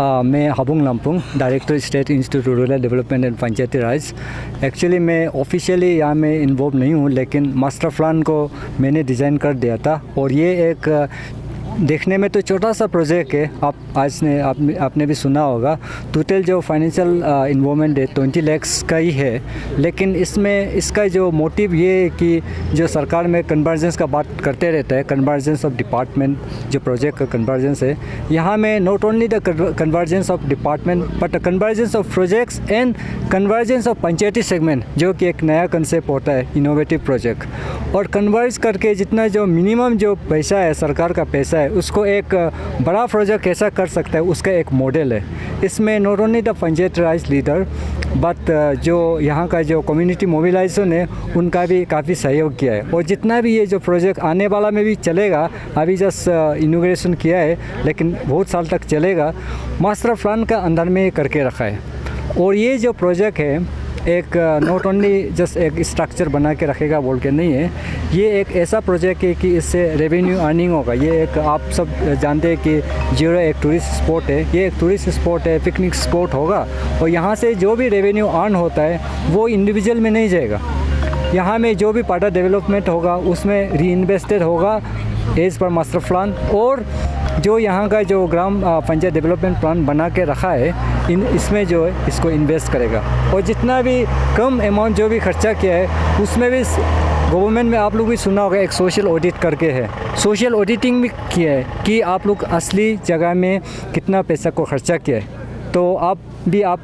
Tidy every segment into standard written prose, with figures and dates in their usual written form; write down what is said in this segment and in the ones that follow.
मैं Habung Lampung, director state institute rural development and Panchayati Raj. Actually मैं officially यहाँ में इन्वॉल्व नहीं हूँ, लेकिन मास्टर प्लान को मैंने डिज़ाइन कर दिया था। और ये एक देखने में तो छोटा सा प्रोजेक्ट है, आपने भी सुना होगा। टोटल जो फाइनेंशियल इन्वॉल्वमेंट है 20 लाख का ही है, लेकिन इसका जो मोटिव ये है कि जो सरकार में कन्वर्जेंस का बात करते रहता है, कन्वर्जेंस ऑफ डिपार्टमेंट, जो प्रोजेक्ट का कन्वर्जेंस है, यहाँ में not only the convergence of department but convergence of projects and convergence of Panchayati segment, जो कि एक नया कंसेप्ट होता है, इनोवेटिव प्रोजेक्ट। और कन्वर्ज करके जितना जो मिनिमम जो पैसा है, सरकार का पैसा है, उसको एक बड़ा प्रोजेक्ट कैसा कर सकता है, उसका एक मॉडल है। इसमें not only the panchayat Raj leader but जो यहाँ का जो कम्युनिटी मोबिलाइजेशन है, उनका भी काफ़ी सहयोग किया है। और जितना भी ये जो प्रोजेक्ट आने वाला में भी चलेगा, अभी जस्ट इनॉग्रेशन किया है, लेकिन बहुत साल तक चलेगा, मास्टर प्लान का अंदर में करके रखा है। और ये जो प्रोजेक्ट है, एक नॉट ओनली जस्ट एक स्ट्रक्चर बना के रखेगा बोल के नहीं है, ये एक ऐसा प्रोजेक्ट है कि इससे रेवेन्यू अर्निंग होगा। ये एक आप सब जानते हैं कि जीरो एक टूरिस्ट स्पॉट है, ये एक टूरिस्ट स्पॉट है, पिकनिक स्पॉट होगा। और यहाँ से जो भी रेवेन्यू अर्न होता है वो इंडिविजुअल में नहीं जाएगा, यहाँ में जो भी पार्ट डेवलपमेंट होगा उसमें री इन्वेस्टेड होगा एज पर मास्टर प्लान। और जो यहाँ का जो ग्राम पंचायत डेवलपमेंट प्लान बना के रखा है, इसमें जो है इसको इन्वेस्ट करेगा। और जितना भी कम अमाउंट जो भी खर्चा किया है, उसमें भी गवर्नमेंट में आप लोग भी सुना होगा, एक सोशल ऑडिट करके है, सोशल ऑडिटिंग भी किया है कि आप लोग असली जगह में कितना पैसा को खर्चा किया है। तो आप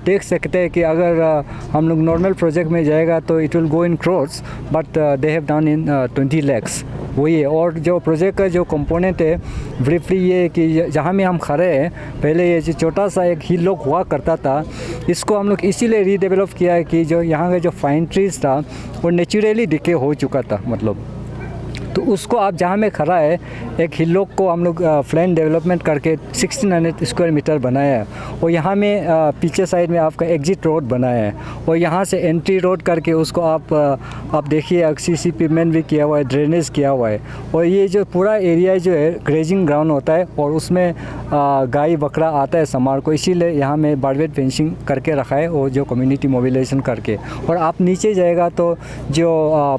देख सकते हैं कि अगर हम लोग नॉर्मल प्रोजेक्ट में जाएगा तो it will go in crores, but they have done in 20 lakhs वही है। और जो प्रोजेक्ट का जो कंपोनेंट है ब्रीफली ये है कि जहाँ में हम खड़े हैं, पहले ये जो छोटा सा एक हिल लॉक हुआ करता था, इसको हम लोग इसीलिए रीडेवलप किया है कि जो यहाँ का जो फाइन ट्रीज था वो नेचुरली डिके हो चुका था, मतलब तो उसको आप जहाँ में खड़ा है, एक हिल लॉक को हम लोग प्लान डेवलपमेंट करके 1600 स्क्वायर मीटर बनाया है। और यहाँ में पीछे साइड में आपका एग्जिट रोड बनाया है, और यहाँ से एंट्री रोड करके उसको आप देखिए सीसी पेमेंट भी किया हुआ है, ड्रेनेज किया हुआ है। और ये जो पूरा एरिया जो है ग्रेजिंग ग्राउंड होता है, और उसमें गाय बकरा आता है समार को, इसीलिए यहाँ में बारवेट फेंसिंग करके रखा है, और जो कम्युनिटी मोबिलाइजेशन करके। और आप नीचे जाएगा तो जो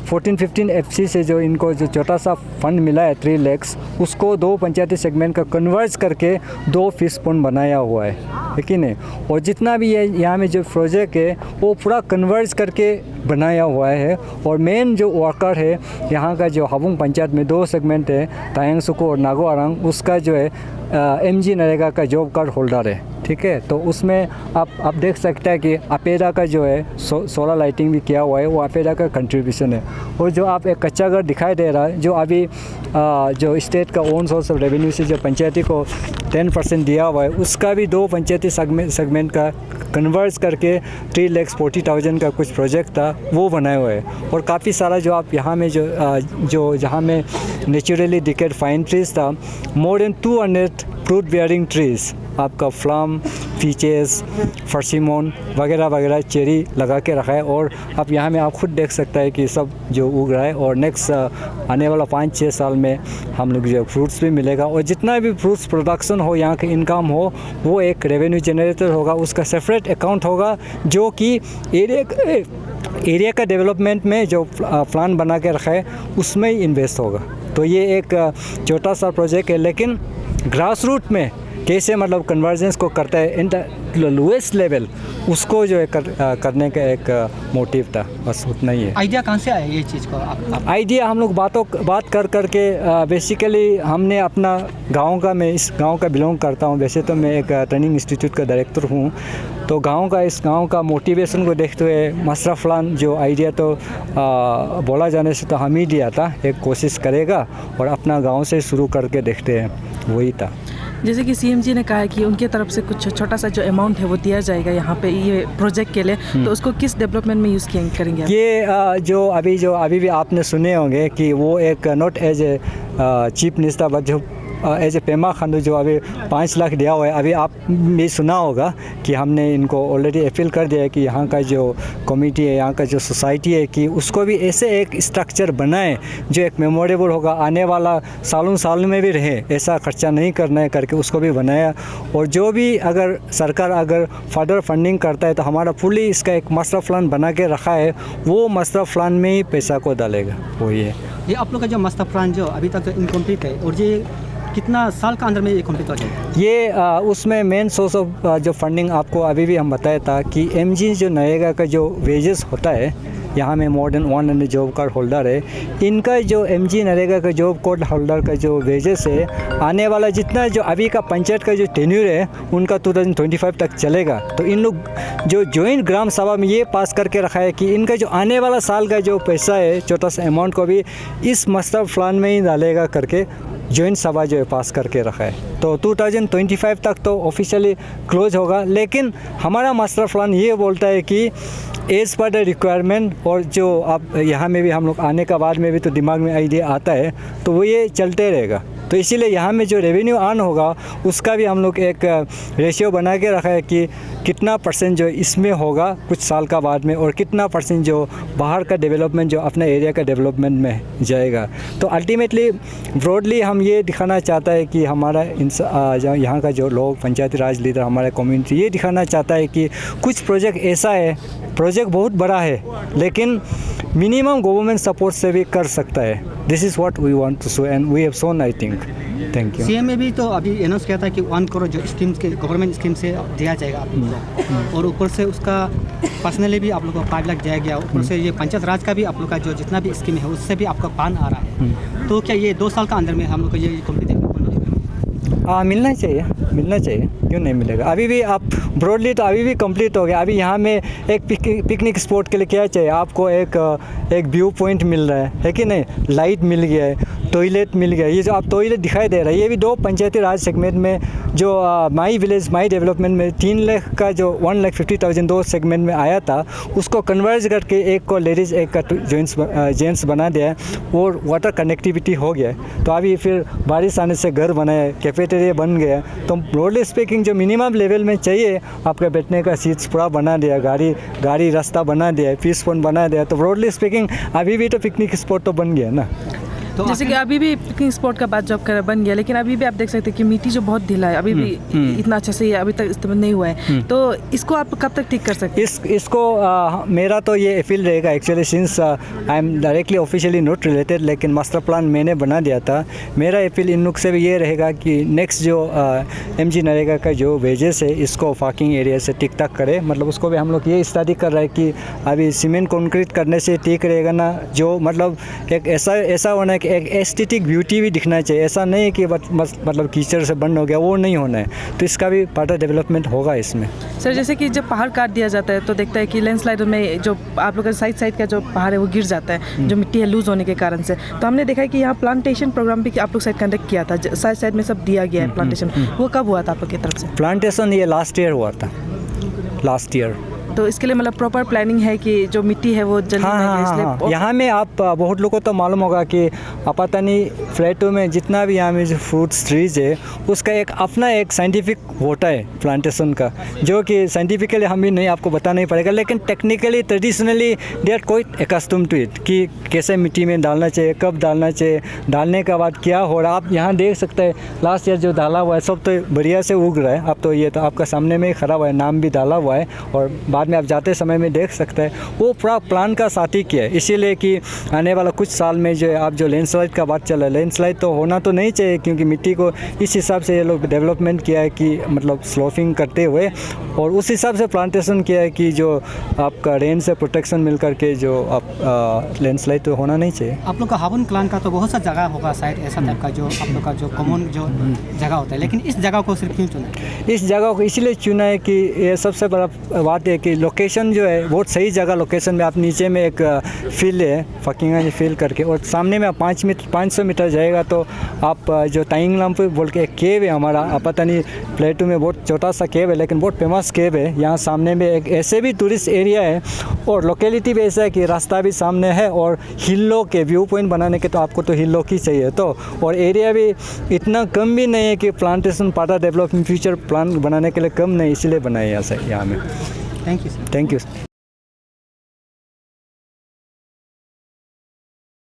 14-15 FC से जो इनको जो छोटा सा फंड मिला है 3 lakhs, उसको 2 पंचायती सेगमेंट का कन्वर्ज करके 2 फिश पॉन्ड बनाया हुआ है कि नहीं। और जितना भी ये यहाँ में जो प्रोजेक्ट है वो पूरा कन्वर्ज करके बनाया हुआ है। और मेन जो वर्कर है यहाँ का, जो हाबुंग पंचायत में 2 सेगमेंट है, तायंग सुको और नागो आरंग, उसका जो है MG नरेगा का जॉब कार्ड होल्डर है, ठीक है। तो उसमें आप देख सकते हैं कि अपेरा का जो है सोलर लाइटिंग भी किया हुआ है, वो अपेरा का कंट्रीब्यूशन है। और जो आप एक कच्चा घर दिखाई दे रहा है, जो अभी जो स्टेट का ओन सोर्स ऑफ रेवेन्यू से जो पंचायती को 10% दिया हुआ है, उसका भी 2 पंचायती सेगमेंट का कन्वर्ज करके 3,40,000 का कुछ प्रोजेक्ट था, वो बनाए हुए है। और काफ़ी सारा जो आप यहाँ में जो जहाँ में नेचुरली डिकेड फाइन ट्रीज था, more than 200 fruit bearing trees, आपका फ्लम, पीचेस, फर्सिमोन वगैरह वगैरह चेरी लगा के रखा है। और आप यहाँ में आप खुद देख सकते हैं कि सब जो उग रहा है। और नेक्स्ट आने वाला 5-6 साल में हम लोग जो फ्रूट्स भी मिलेगा, और जितना भी फ्रूट्स प्रोडक्शन हो, यहाँ के इनकम हो, वो एक रेवेन्यू जनरेटर होगा, उसका सेपरेट अकाउंट होगा, जो कि एरिया का डेवलपमेंट में जो प्लान बना के रखा है उसमें ही इन्वेस्ट होगा। तो ये एक छोटा सा प्रोजेक्ट है, लेकिन ग्रास रूट में कैसे मतलब कन्वर्जेंस को करता है इन द लोएस्ट लेवल, उसको जो है करने का एक मोटिव था, बस उतना ही है। आइडिया कहाँ से आया ये चीज़ को? आइडिया हम लोग बात कर के बेसिकली हमने अपना गांव का, मैं इस गांव का बिलोंग करता हूं, वैसे तो मैं एक ट्रेनिंग इंस्टीट्यूट का डायरेक्टर हूं। तो इस गांव का मोटिवेशन को देखते हुए मास्टर प्लान जो आइडिया तो बोला जाने से तो हम ही दिया था, एक कोशिश करेगा और अपना गाँव से शुरू करके देखते हैं, वही था। जैसे कि CM जी ने कहा है कि उनके तरफ से कुछ छोटा सा जो अमाउंट है वो दिया जाएगा यहाँ पे ये प्रोजेक्ट के लिए, तो उसको किस डेवलपमेंट में यूज़ करेंगे आप? ये जो अभी भी आपने सुने होंगे कि वो एक not as a chief minister but जो एज ए पेमा खांडू जो अभी 5 लाख दिया हुआ है, अभी आप भी सुना होगा कि हमने इनको ऑलरेडी अपील कर दिया है कि यहाँ का जो कमिटी है, यहाँ का जो सोसाइटी है, कि उसको भी ऐसे एक स्ट्रक्चर बनाए जो एक मेमोरेबल होगा, आने वाला साल में भी रहे, ऐसा खर्चा नहीं करना है करके उसको भी बनाया। और जो भी अगर सरकार अगर फर्दर फंडिंग करता है तो हमारा फुली इसका एक मास्टर प्लान बना के रखा है, वो मास्टर प्लान में ही पैसा को डालेगा। वो ये आप लोग का जो मास्टर प्लान जो अभी तक इनकम्प्लीट है, और ये कितना साल का अंदर में ये कंप्लीट हो जाएगा? ये उसमें मेन सोर्स ऑफ जो फंडिंग आपको अभी भी हम बताया था कि एमजी जो नरेगा का जो वेजेस होता है, यहाँ में more than 100 job card holder है, इनका जो एमजी नरेगा का जॉब कार्ड होल्डर का जो वेजेस है, आने वाला जितना जो अभी का पंचायत का जो टेन्यूर है उनका 2025 तक चलेगा। तो इन लोग जो जॉइंट ग्राम सभा में ये पास करके रखा है कि इनका जो आने वाला साल का जो पैसा है, छोटा सा अमाउंट को भी इस मास्टर प्लान में ही डालेगा करके जॉइंट सभा जो है पास करके रखा है। तो 2025 तक तो ऑफिशियली क्लोज होगा, लेकिन हमारा मास्टर प्लान ये बोलता है कि एज पर द रिक्वायरमेंट, और जो आप यहाँ में भी हम लोग आने का बाद में भी तो दिमाग में आइडिया आता है, तो वो ये चलते रहेगा। तो इसीलिए यहाँ में जो रेवेन्यू अर्न होगा उसका भी हम लोग एक रेशियो बना के रखा है कि कितना % जो इसमें होगा कुछ साल का बाद में, और कितना % जो बाहर का डेवलपमेंट जो अपने एरिया का डेवलपमेंट में जाएगा। तो अल्टीमेटली ब्रॉडली हम ये दिखाना चाहता है कि हमारा यहाँ का जो लोग पंचायती राज लीडर, हमारा कम्युनिटी ये दिखाना चाहता है कि कुछ प्रोजेक्ट ऐसा है, प्रोजेक्ट बहुत बड़ा है लेकिन मिनिमम गवर्नमेंट सपोर्ट से भी कर सकता है। This is what we want to show and we have shown, I think. Thank you. CM में भी तो अभी अनाउंस किया था कि 1 करोड़ जो स्कीम्स के गवर्नमेंट स्कीम से दिया जाएगा आप लोगों को, और ऊपर से उसका पर्सनली भी आप लोगों को 5 लाख दिया गया, ऊपर से ये पंचायत राज का भी आप लोग का जो जितना भी स्कीम है उससे भी आपका पान आ रहा है। तो क्या ये 2 साल का अंदर में हम लोग को ये कंप्लीट देखने को मिलेगा? हाँ, मिलना चाहिए, क्यों नहीं मिलेगा। अभी भी आप ब्रॉडली तो अभी भी कंप्लीट हो गया। अभी यहाँ में एक पिकनिक स्पॉट के लिए क्या चाहिए आपको, एक व्यू पॉइंट मिल रहा है कि नहीं, लाइट मिल गया है, टॉयलेट मिल गया। ये जो आप टॉयलेट दिखाई दे रहा है, ये भी 2 पंचायती राज सेगमेंट में जो माई विलेज माई डेवलपमेंट में 3 लाख का जो 1,50,000 2 सेगमेंट में आया था, उसको कन्वर्ज करके एक को लेडीज़ एक का जेंट्स बना दिया है, और वाटर कनेक्टिविटी हो गया है। तो अभी फिर बारिश आने से घर बना है, कैफेटेरिया बन गया। तो ब्रॉडली स्पीकिंग जो मिनिमम लेवल में चाहिए आपका बैठने का सीट्स पूरा बना दिया, गाड़ी रास्ता बना दिया, पीस पॉइंट बना दिया। तो ब्रॉडली स्पीकिंग अभी भी तो पिकनिक स्पॉट तो बन गया ना। तो जैसे कि अभी भी पिकनिक स्पॉट का बात जॉब कर बन गया, लेकिन अभी भी आप देख सकते हैं कि मिट्टी जो बहुत ढीला है, अभी भी इतना अच्छे से अभी तक इस्तेमाल नहीं हुआ है। तो इसको आप कब तक ठीक कर सकते हैं? इसको मेरा तो ये अपील रहेगा actually, since I am directly officially not related, लेकिन मास्टर प्लान मैंने बना दिया था। मेरा अपील इन लोग से भी ये रहेगा कि नेक्स्ट जो एमजी नरेगा का जो वेजेस है इसको पार्किंग एरिया से टिक टाक करे। मतलब उसको भी हम लोग ये स्टडी कर रहे हैं कि अभी सीमेंट कंक्रीट करने से ठीक रहेगा ना, जो मतलब एक ऐसा होना है कि एक एस्थेटिक ब्यूटी भी दिखना चाहिए। ऐसा नहीं है कि मतलब कीचड़ से बंद हो गया, वो नहीं होना है। तो इसका भी पार्ट डेवलपमेंट होगा इसमें। सर, जैसे कि जब पहाड़ काट दिया जाता है तो देखता है कि लैंडस्लाइड में जो आप लोग का साइड का जो पहाड़ है वो गिर जाता है, जो मिट्टी है लूज होने के कारण से। तो हमने देखा है कि यहाँ प्लांटेशन प्रोग्राम भी आप लोग साइड कंडक्ट किया था, साइड में सब दिया गया है प्लांटेशन। वो कब हुआ था आप लोग की तरफ से? प्लांटेशन ये लास्ट ईयर हुआ था, लास्ट ईयर। तो इसके लिए मतलब प्रॉपर प्लानिंग है कि जो मिट्टी है वो जल्दी हाँ। यहाँ में आप बहुत लोगों को तो मालूम होगा कि आपातानी फ्लैटों में जितना भी यहाँ में जो फ्रूट्स ट्रीज है उसका अपना एक साइंटिफिक होता है प्लांटेशन का, जो कि साइंटिफिकली हम भी नहीं आपको बताना नहीं पड़ेगा, लेकिन technically traditionally they are quite accustom to it कि कैसे मिट्टी में डालना चाहिए, कब डालना चाहिए, डालने के बाद क्या हो रहा है। आप यहाँ देख सकते हैं लास्ट ईयर जो डाला हुआ है सब तो बढ़िया से उग रहा है। अब तो ये तो आपका सामने में ही खड़ा हुआ है, नाम भी डाला हुआ है, और बाद में आप जाते समय में देख सकते हैं वो पूरा प्लान का साथ ही किया है। इसीलिए कि आने वाला कुछ साल में जो है आप जो लैंडस्लाइड का बात चला है, लैंडस्लाइड तो होना तो नहीं चाहिए, क्योंकि मिट्टी को इस हिसाब से ये लोग डेवलपमेंट किया है कि मतलब स्लोपिंग करते हुए, और उस हिसाब से प्लांटेशन किया है कि जो आपका रेन से प्रोटेक्शन मिल करके जो आप लैंडस्लाइड तो होना नहीं चाहिए। आप लोग का हावन प्लान का तो बहुत सा जगह होगा शायद ऐसा टाइप का जो आप लोग का जो कॉमन जो जगह होता है, लेकिन इस जगह को सिर्फ क्यों चुना? इस जगह को इसलिए चुना है कि ये सबसे बड़ा बात है कि लोकेशन जो है बहुत सही जगह लोकेशन में, आप नीचे में एक फील्ड है फकिंगा फील्ड करके, और सामने में आप 500 मीटर जाएगा तो आप जो ताइंग लम्प बोल के एक केव है हमारा, आप पता नहीं प्लेटू में बहुत छोटा सा केव है लेकिन बहुत फेमस केव है। यहाँ सामने में एक ऐसे भी टूरिस्ट एरिया है और लोकेलिटी भी ऐसा है कि रास्ता भी सामने है, और हिलों के व्यू पॉइंट बनाने के तो आपको तो हिलों की चाहिए तो, और एरिया भी इतना कम भी नहीं है कि प्लांटेशन पाटा डेवलपमेंट फ्यूचर प्लान बनाने के लिए कम नहीं, इसलिए बनाए यहाँ से यहाँ में। Thank you sir. Thank you.